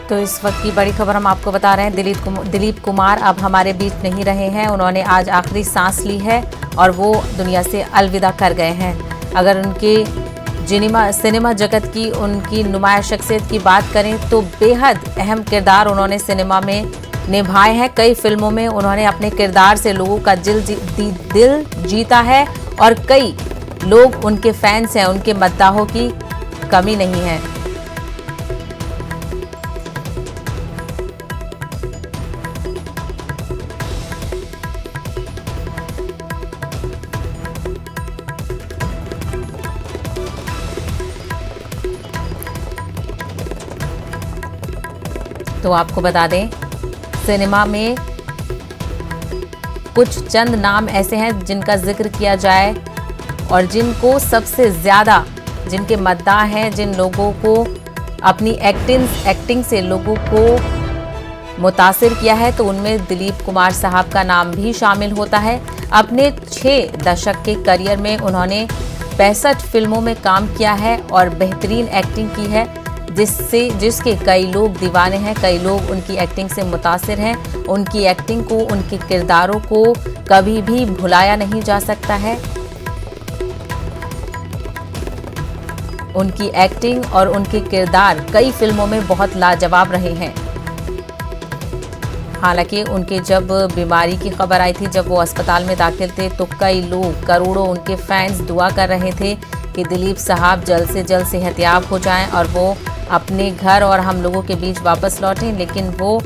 तो इस वक्त की बड़ी खबर हम आपको बता रहे हैं। दिलीप कुमार अब हमारे बीच नहीं रहे हैं। उन्होंने आज आखिरी सांस ली है और वो दुनिया से अलविदा कर गए हैं। अगर उनके सिनेमा जगत की उनकी नुमाया शख्सियत की बात करें तो बेहद अहम किरदार उन्होंने सिनेमा में निभाए हैं। कई फिल्मों में उन्होंने अपने किरदार से लोगों का दिल जीता है और कई लोग उनके फैंस हैं। उनके मद्दाहों की कमी नहीं है। तो आपको बता दें, सिनेमा में कुछ चंद नाम ऐसे हैं जिनका जिक्र किया जाए और जिनको सबसे ज्यादा, जिनके मद्दाह हैं, जिन लोगों को अपनी एक्टिंग से लोगों को मुतासिर किया है, तो उनमें दिलीप कुमार साहब का नाम भी शामिल होता है। अपने 6 दशक के करियर में उन्होंने 65 फिल्मों में काम किया है और बेहतरीन एक्टिंग की है, जिसके कई लोग दीवाने हैं। कई लोग उनकी एक्टिंग से मुतासिर हैं। उनकी एक्टिंग को, उनके किरदारों को कभी भी भुलाया नहीं जा सकता है। उनकी एक्टिंग और उनके किरदार कई फिल्मों में बहुत लाजवाब रहे हैं। हालांकि उनके जब बीमारी की खबर आई थी, जब वो अस्पताल में दाखिल थे, तो कई लोग, करोड़ों उनके फैंस दुआ कर रहे थे कि दिलीप साहब जल्द से जल्द सेहतयाब हो जाएं और वो अपने घर और हम लोगों के बीच वापस लौटें। लेकिन वो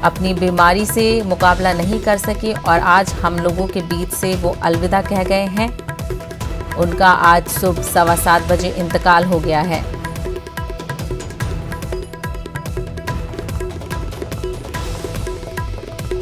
अपनी बीमारी से मुकाबला नहीं कर सके और आज हम लोगों के बीच से वो अलविदा कह गए हैं। उनका आज सुबह 7:15 बजे इंतकाल हो गया है।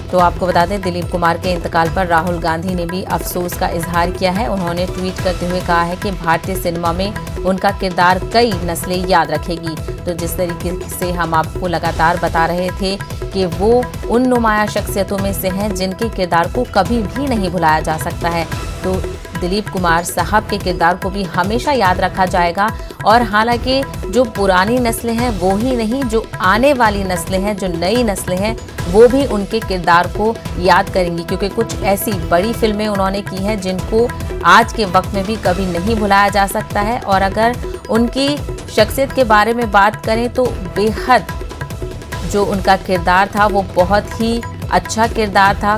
तो आपको बता दें, दिलीप कुमार के इंतकाल पर राहुल गांधी ने भी अफसोस का इजहार किया है। उन्होंने ट्वीट करते हुए कहा है कि भारतीय सिनेमा में उनका किरदार कई नस्लें याद रखेगी। तो जिस तरीके से हम आपको लगातार बता रहे थे कि वो उन नुमाया शख्सियतों में से हैं जिनके किरदार को कभी भी नहीं भुलाया जा सकता है, तो दिलीप कुमार साहब के किरदार को भी हमेशा याद रखा जाएगा। और हालांकि जो पुरानी नस्लें हैं वो ही नहीं, जो आने वाली नस्लें हैं, जो नई नस्लें हैं, वो भी उनके किरदार को याद करेंगी, क्योंकि कुछ ऐसी बड़ी फिल्में उन्होंने की हैं जिनको आज के वक्त में भी कभी नहीं भुलाया जा सकता है। और अगर उनकी शख्सियत के बारे में बात करें तो बेहद जो उनका किरदार था वो बहुत ही अच्छा किरदार था।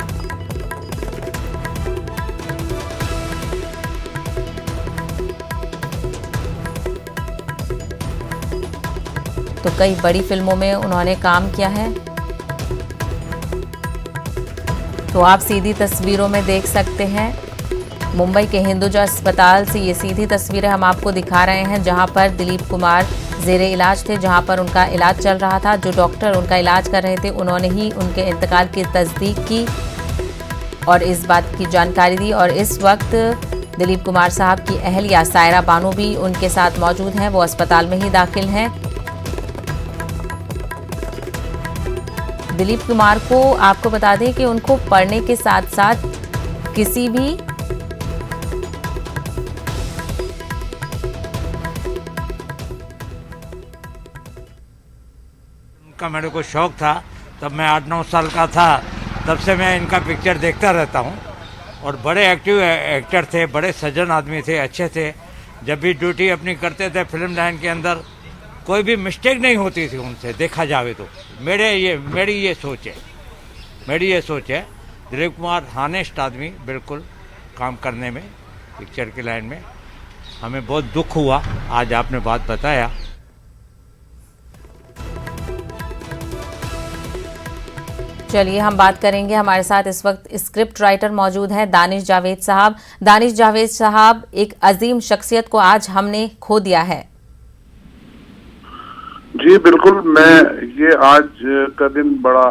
तो कई बड़ी फिल्मों में उन्होंने काम किया है। तो आप सीधी तस्वीरों में देख सकते हैं, मुंबई के हिंदुजा अस्पताल से ये सीधी तस्वीरें हम आपको दिखा रहे हैं, जहां पर दिलीप कुमार ज़ेरे इलाज थे, जहां पर उनका इलाज चल रहा था। जो डॉक्टर उनका इलाज कर रहे थे उन्होंने ही उनके इंतकाल की तस्दीक की और इस बात की जानकारी दी। और इस वक्त दिलीप कुमार साहब की अहलिया सायरा बानो भी उनके साथ मौजूद हैं, वो अस्पताल में ही दाखिल हैं। दिलीप कुमार को आपको बता दें कि उनको पढ़ने के साथ साथ किसी भी का मेरे को शौक था। तब मैं 8-9 साल का था, तब से मैं इनका पिक्चर देखता रहता हूँ। और बड़े एक्टिव एक्टर थे, बड़े सज्जन आदमी थे, अच्छे थे। जब भी ड्यूटी अपनी करते थे फिल्म लाइन के अंदर, कोई भी मिस्टेक नहीं होती थी उनसे, देखा जावे तो। मेरी ये सोच है। दिलीप कुमार हानेस्ट आदमी, बिल्कुल काम करने में, पिक्चर की लाइन में। हमें बहुत दुख हुआ, आज आपने बात बताया। चलिए हम बात करेंगे, हमारे साथ इस वक्त स्क्रिप्ट राइटर मौजूद हैं दानिश जावेद साहब। दानिश जावेद साहब, एक अजीम शख्सियत को आज हमने खो दिया है। जी बिल्कुल, ये आज का दिन बड़ा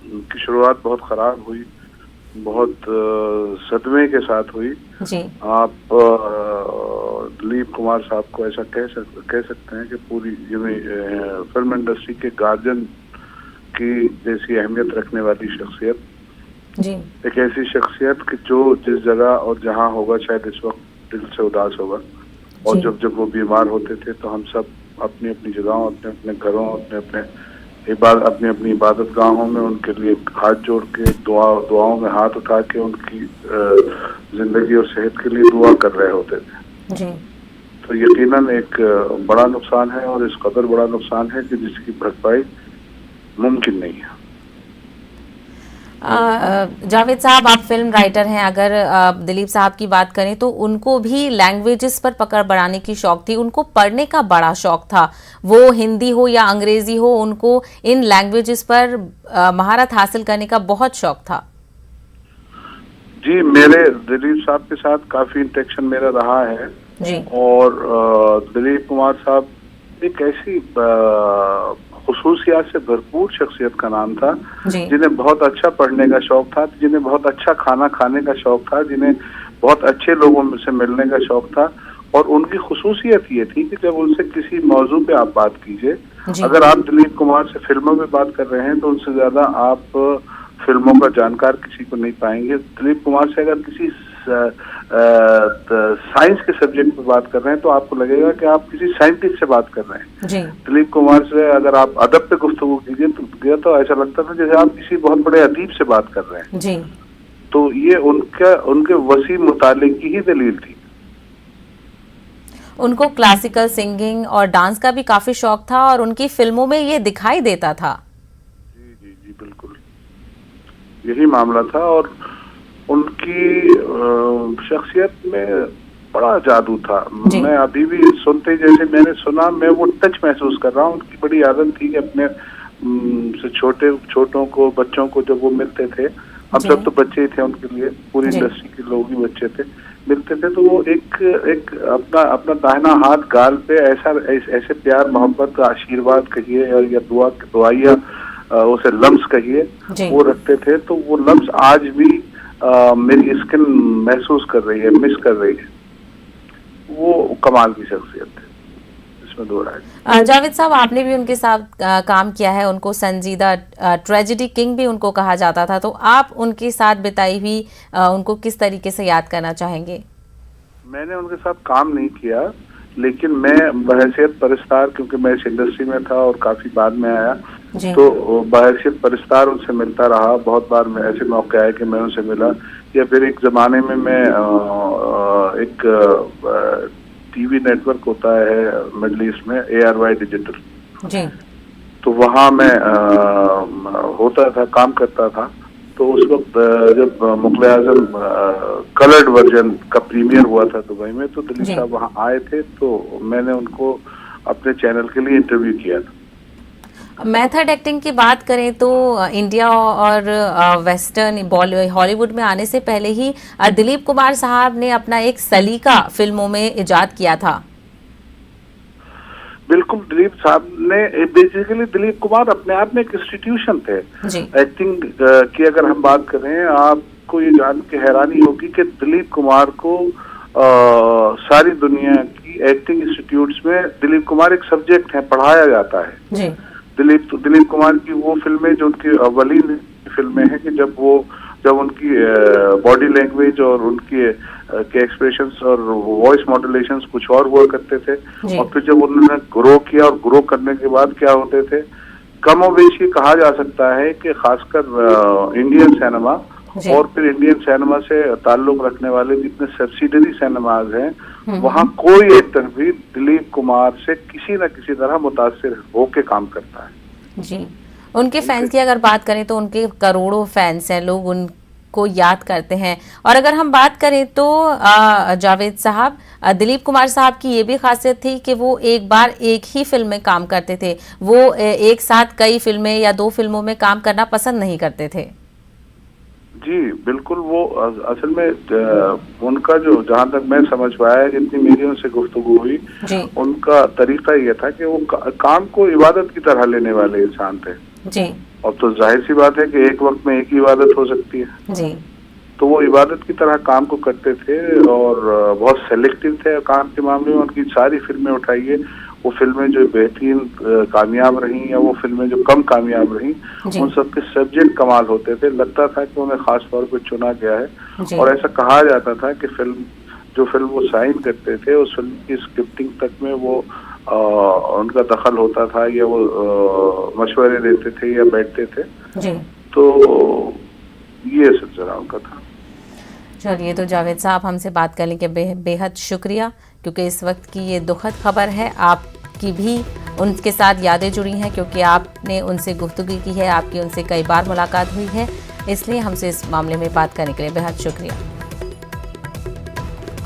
की शुरुआत बहुत खराब हुई, बहुत सदमे के साथ हुई जी। आप दिलीप कुमार साहब को ऐसा कह सकते हैं कि पूरी फिल्म इंडस्ट्री के गार्जियन की जैसी अहमियत रखने वाली शख्सियत जी। एक ऐसी शख्सियत कि जो जिस जगह और जहां होगा शायद इस वक्त दिल से उदास होगा। और जब वो बीमार होते थे तो हम सब अपनी अपनी जगहों, अपने अपने घरों, अपने अपने अपनी अपनी इबादत गाहों में उनके लिए हाथ जोड़ के दुआओं में हाथ उठा के उनकी जिंदगी और सेहत के लिए दुआ कर रहे होते थे। जी। तो यकीनन एक बड़ा नुकसान है, और इस कदर बड़ा नुकसान है कि जिसकी भरपाई मुमकिन नहीं है। जावेद साहब, आप फिल्म राइटर हैं। अगर दिलीप साहब की बात करें तो उनको भी लैंग्वेजेस पर पकड़ बढ़ाने की शौक थी, उनको पढ़ने का बड़ा शौक था, वो हिंदी हो या अंग्रेजी हो, उनको इन लैंग्वेजेस पर महारत हासिल करने का बहुत शौक था। जी, मेरे दिलीप साहब के साथ काफी इंटरेक्शन मेरा रहा है जी। और दिलीप कुमार साहब एक ऐसी खुसूसियात से भरपूर शख्सियत का नाम था, जिन्हें बहुत अच्छा पढ़ने का शौक था, जिन्हें बहुत अच्छा खाना खाने का शौक था, जिन्हें बहुत अच्छे लोगों से मिलने का शौक था। और उनकी खुसूसियत ये थी कि जब उनसे किसी मौजू पे आप बात कीजिए, अगर आप दिलीप कुमार से फिल्मों में बात कर रहे हैं तो उनसे ज्यादा आप फिल्मों का जानकार किसी को नहीं पाएंगे। दिलीप कुमार से अगर किसी साइंस के सब्जेक्ट पे बात कर रहे हैं तो आपको लगेगा कि आप किसी साइंटिस्ट से बात कर रहे हैं। जी। दिलीप कुमार से अगर आप अदब पे गुफ्तगू कीजिए तो ऐसा लगता था जैसे आप किसी बहुत बड़े अदीब से बात कर रहे हैं। जी। तो ये उनके वसी मुताले की ही दलील थी। उनको क्लासिकल सिंगिंग और डांस का भी काफी शौक था और उनकी फिल्मों में ये दिखाई देता था। जी जी जी, बिल्कुल यही मामला था। और उनकी शख्सियत में बड़ा जादू था। मैं अभी भी सुनते जैसे मैंने सुना, मैं वो टच महसूस कर रहा हूँ। उनकी बड़ी आदत थी कि अपने से छोटों को, बच्चों को जब वो मिलते थे, हम सब तो बच्चे ही थे उनके लिए, पूरी इंडस्ट्री के लोग ही बच्चे थे, मिलते थे तो वो एक अपना दाहिना हाथ गाल पे ऐसे प्यार मोहब्बत का आशीर्वाद कहिए या दुआइया उसे लम्स कहिए, वो रखते थे। तो वो लम्स आज भी मेरी स्किन महसूस कर रही है, मिस कर रही है। वो कमाल की शख्सियत थी, इसमें दो राय। जावेद साहब, आपने भी उनके साथ काम किया है, उनको संजीदा ट्रेजेडी किंग भी उनको कहा जाता था, तो आप उनके साथ बिताई हुई उनको किस तरीके से याद करना चाहेंगे? मैंने उनके साथ काम नहीं किया, लेकिन मैं बहैसियत परिस्तार, क्योंकि मैं इस इंडस्ट्री में था और काफी बाद में आया, तो बहैसियत परिस्तार उनसे मिलता रहा। बहुत बार मैं ऐसे मौके आए कि मैं उनसे मिला, या फिर एक जमाने में मैं एक टीवी नेटवर्क होता है मिडल ईस्ट में, ARY डिजिटल, तो वहाँ मैं होता था, काम करता था। तो उस वक्त जब मुग़ल आज़म कलर्ड वर्जन का प्रीमियर हुआ था दुबई में, तो दिलीप साहब वहाँ आए थे, तो मैंने उनको अपने चैनल के लिए इंटरव्यू किया था। मेथड एक्टिंग की बात करें तो इंडिया और वेस्टर्न बॉलीवुड हॉलीवुड में आने से पहले ही दिलीप कुमार साहब ने अपना एक सलीका फिल्मों में इजाद किया था। बिल्कुल, दिलीप साहब ने बेसिकली, दिलीप कुमार अपने आप में एक इंस्टीट्यूशन थे। एक्टिंग की अगर हम बात करें, आपको ये जान के हैरानी होगी कि दिलीप कुमार को सारी दुनिया की एक्टिंग इंस्टीट्यूट्स में दिलीप कुमार एक सब्जेक्ट है, पढ़ाया जाता है। दिलीप कुमार की वो फिल्में जो उनकी अवलीन फिल्में हैं कि जब उनकी बॉडी लैंग्वेज और उनकी के एक्सप्रेशंस और वॉइस मॉड्यूलेशंस कुछ और हुआ करते थे, और फिर जब उन्होंने ग्रो किया और ग्रो करने के बाद क्या होते थे, कमोबेशी कहा जा सकता है कि खासकर इंडियन सिनेमा और फिर इंडियन सिनेमा से ताल्लुक रखने वाले जितने सब्सिडरी सिनेमाज हैं, वहाँ कोई एक्टर भी दिलीप कुमार से किसी न किसी तरह मुतासिर होके काम करता है। जी। उनके फैंस की अगर बात करें तो उनके करोड़ों फैंस हैं, लोग उनको याद करते हैं। और अगर हम बात करें तो जावेद साहब, दिलीप कुमार साहब की ये भी खासियत थी कि वो एक बार एक ही फिल्म में काम करते थे, वो एक साथ कई फिल्में या 2 फिल्मों में काम करना पसंद नहीं करते थे। जी बिल्कुल, वो असल में उनका जो, जहाँ तक मैं समझ पाया, जितनी मेरी उनसे गुफ्तगू हुई, उनका तरीका ये था कि वो काम को इबादत की तरह लेने वाले इंसान थे। जी। और तो जाहिर सी बात है कि एक वक्त में एक ही इबादत हो सकती है। जी। तो वो इबादत की तरह काम को करते थे और बहुत सेलेक्टिव थे काम के मामले में। उनकी सारी फिल्में उठाइए, वो फिल्में जो बेहतरीन कामयाब रही या वो फिल्में जो कम कामयाब रही, उन सब के सब्जेक्ट कमाल होते थे। लगता था कि उन्हें खास तौर पर चुना गया है। और ऐसा कहा जाता था कि जो फिल्म वो साइन करते थे, उस फिल्म की स्क्रिप्टिंग तक में वो उनका दखल होता था या वो मशवरे देते थे या बैठते थे जी। तो ये सिलसिला उनका था। चलिए, तो जावेद साहब हमसे बात करने के बेहद शुक्रिया, क्योंकि इस वक्त की ये दुखद खबर है। आपकी भी उनके साथ यादें जुड़ी हैं क्योंकि आपने उनसे गुफ्तगू की है, आपकी उनसे कई बार मुलाकात हुई है, इसलिए हमसे इस मामले में बात करने के लिए बेहद शुक्रिया।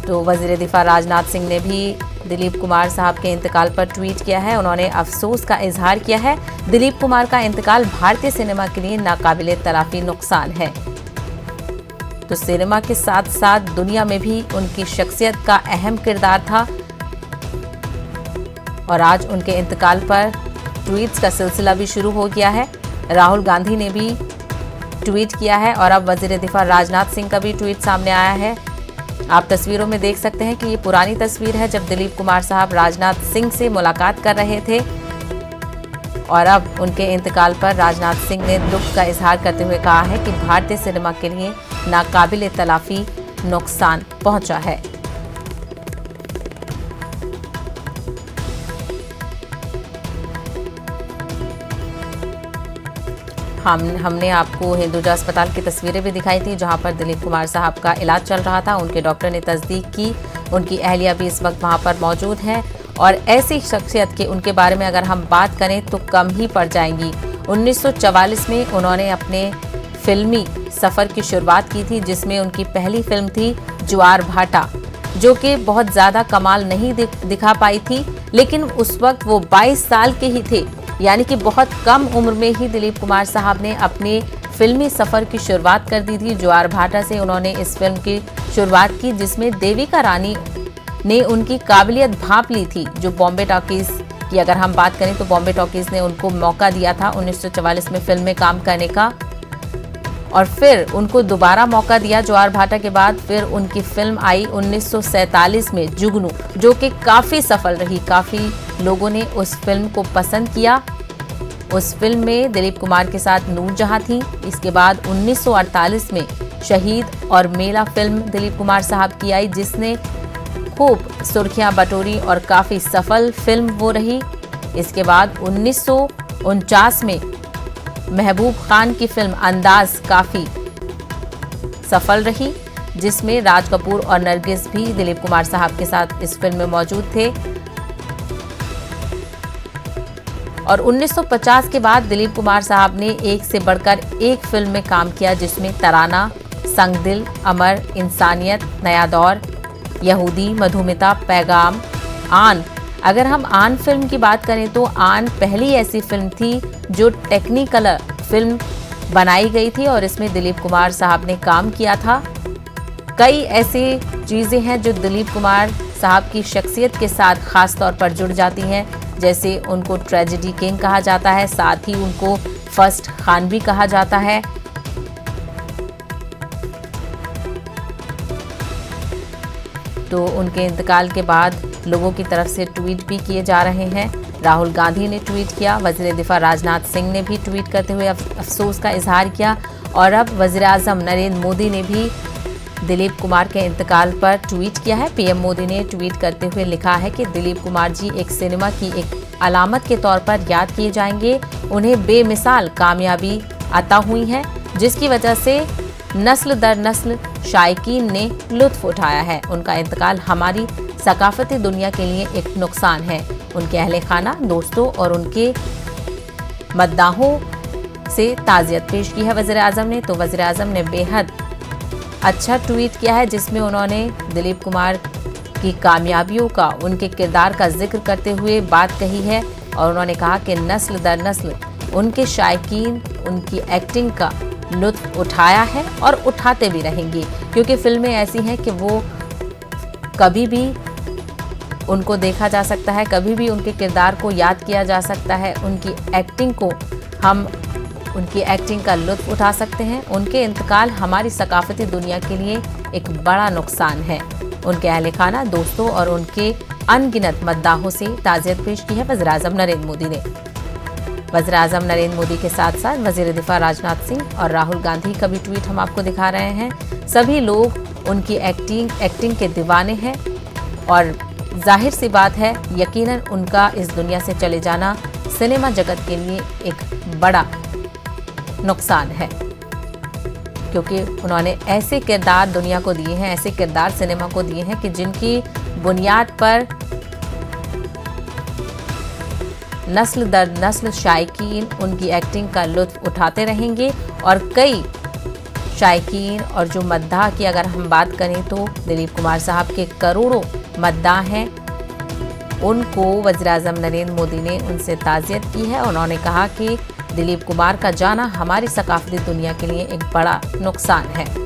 तो वज़ीर दिफा राजनाथ सिंह ने भी दिलीप कुमार साहब के इंतकाल पर ट्वीट किया है। उन्होंने अफसोस का इजहार किया है। दिलीप कुमार का इंतकाल भारतीय सिनेमा के लिए नाकाबिले तलाफी नुकसान है। तो सिनेमा के साथ साथ दुनिया में भी उनकी शख्सियत का अहम किरदार था और आज उनके इंतकाल पर ट्वीट्स का सिलसिला भी शुरू हो गया है। राहुल गांधी ने भी ट्वीट किया है और अब वज़ीर दिफा राजनाथ सिंह का भी ट्वीट सामने आया है। आप तस्वीरों में देख सकते हैं कि ये पुरानी तस्वीर है जब दिलीप कुमार साहब राजनाथ सिंह से मुलाकात कर रहे थे और अब उनके इंतकाल पर राजनाथ सिंह ने दुख का इजहार करते हुए कहा है कि भारतीय सिनेमा के लिए नाकाबिले तलाफी नुकसान पहुंचा है। हमने आपको हिंदुजा अस्पताल की तस्वीरें भी दिखाई थी जहां पर दिलीप कुमार साहब का इलाज चल रहा था। उनके डॉक्टर ने तस्दीक की, उनकी अहलिया भी इस वक्त वहां पर मौजूद है और ऐसी शख्सियत के उनके बारे में अगर हम बात करें तो कम ही पड़ जाएंगी। 1944 में उन्होंने अपने फिल्मी सफ़र की शुरुआत की थी जिसमें उनकी पहली फिल्म थी ज्वार भाटा, जो कि बहुत ज़्यादा कमाल नहीं दिखा पाई थी, लेकिन उस वक्त वो 22 साल के ही थे, यानी कि बहुत कम उम्र में ही दिलीप कुमार साहब ने अपने फिल्मी सफ़र की शुरुआत कर दी थी। ज्वार भाटा से उन्होंने इस फिल्म की शुरुआत की जिसमें देविका रानी ने उनकी काबिलियत भांप ली थी। जो बॉम्बे टॉकीज़ की अगर हम बात करें तो बॉम्बे टॉकीज़ ने उनको मौका दिया था 1944 में फिल्म में काम करने का और फिर उनको दोबारा मौका दिया ज्वार भाटा के बाद। फिर उनकी फिल्म आई 1947 में जुगनू, जो कि काफ़ी सफल रही, काफ़ी लोगों ने उस फिल्म को पसंद किया। उस फिल्म में दिलीप कुमार के साथ नूरजहां थी। इसके बाद 1948 में शहीद और मेला फिल्म दिलीप कुमार साहब की आई जिसने खूब सुर्खियां बटोरी और काफ़ी सफल फिल्म वो रही। इसके बाद 1949 में महबूब खान की फिल्म अंदाज काफ़ी सफल रही जिसमें राज कपूर और नरगिस भी दिलीप कुमार साहब के साथ इस फिल्म में मौजूद थे। और 1950 के बाद दिलीप कुमार साहब ने एक से बढ़कर एक फिल्म में काम किया जिसमें तराना, संगदिल, अमर, इंसानियत, नया दौर, यहूदी, मधुमिता, पैगाम, आन। अगर हम आन फिल्म की बात करें तो आन पहली ऐसी फिल्म थी जो टेक्निकल फिल्म बनाई गई थी और इसमें दिलीप कुमार साहब ने काम किया था। कई ऐसी चीज़ें हैं जो दिलीप कुमार साहब की शख्सियत के साथ ख़ास तौर पर जुड़ जाती हैं, जैसे उनको ट्रेजेडी किंग कहा जाता है, साथ ही उनको फर्स्ट खान भी कहा जाता है। तो उनके इंतकाल के बाद लोगों की तरफ से ट्वीट भी किए जा रहे हैं। राहुल गांधी ने ट्वीट किया, वज़ीर दिफा राजनाथ सिंह ने भी ट्वीट करते हुए अफसोस का इजहार किया और अब वज़ीर आज़म नरेंद्र मोदी ने भी दिलीप कुमार के इंतकाल पर ट्वीट किया है। पीएम मोदी ने ट्वीट करते हुए लिखा है कि दिलीप कुमार जी एक सिनेमा की एक अलामत के तौर पर याद किए जाएंगे। उन्हें बेमिसाल कामयाबी अता हुई है जिसकी वजह से नस्ल दर नस्ल शायकीन ने लुत्फ उठाया है। उनका इंतकाल हमारी सकाफती दुनिया के लिए एक नुकसान है। उनके अहले खाना, दोस्तों और उनके मद्दाहों से ताज़ियत पेश की है वज़ीर आज़म ने। तो वज़ीर आज़म ने बेहद अच्छा ट्वीट किया है जिसमें उन्होंने दिलीप कुमार की कामयाबियों का, उनके किरदार का जिक्र करते हुए बात कही है और उन्होंने कहा कि नस्ल दर नस्ल उनके शायकीन उनकी एक्टिंग का लुत्फ उठाया है और उठाते भी रहेंगे, क्योंकि फिल्में ऐसी हैं कि वो कभी भी उनको देखा जा सकता है, कभी भी उनके किरदार को याद किया जा सकता है, उनकी एक्टिंग को हम उनकी एक्टिंग का लुत्फ उठा सकते हैं। उनके इंतकाल हमारी सकाफती दुनिया के लिए एक बड़ा नुकसान है। उनके अहले खाना, दोस्तों और उनके अनगिनत मद्दाहों से ताज़ियत पेश की है वज़ीर आज़म नरेंद्र मोदी ने। वज़ीर आज़म नरेंद्र मोदी के साथ साथ वज़ीर दिफा राजनाथ सिंह और राहुल गांधी का भी ट्वीट हम आपको दिखा रहे हैं। सभी लोग उनकी एक्टिंग के दीवाने हैं और जाहिर सी बात है, यकीनन उनका इस दुनिया से चले जाना सिनेमा जगत के लिए एक बड़ा नुकसान है, क्योंकि उन्होंने ऐसे किरदार दुनिया को दिए हैं, ऐसे किरदार सिनेमा को दिए हैं कि जिनकी बुनियाद पर नस्ल दर नस्ल शायकीन उनकी एक्टिंग का लुत्फ उठाते रहेंगे। और कई शायकीन और जो मद्दाह की अगर हम बात करें तो दिलीप कुमार साहब के करोड़ों मद्दाह हैं, उनको वज़ीर-ए-आज़म नरेंद्र मोदी ने उनसे ताज़ियत की है। उन्होंने कहा कि दिलीप कुमार का जाना हमारी सकाफती दुनिया के लिए एक बड़ा नुकसान है।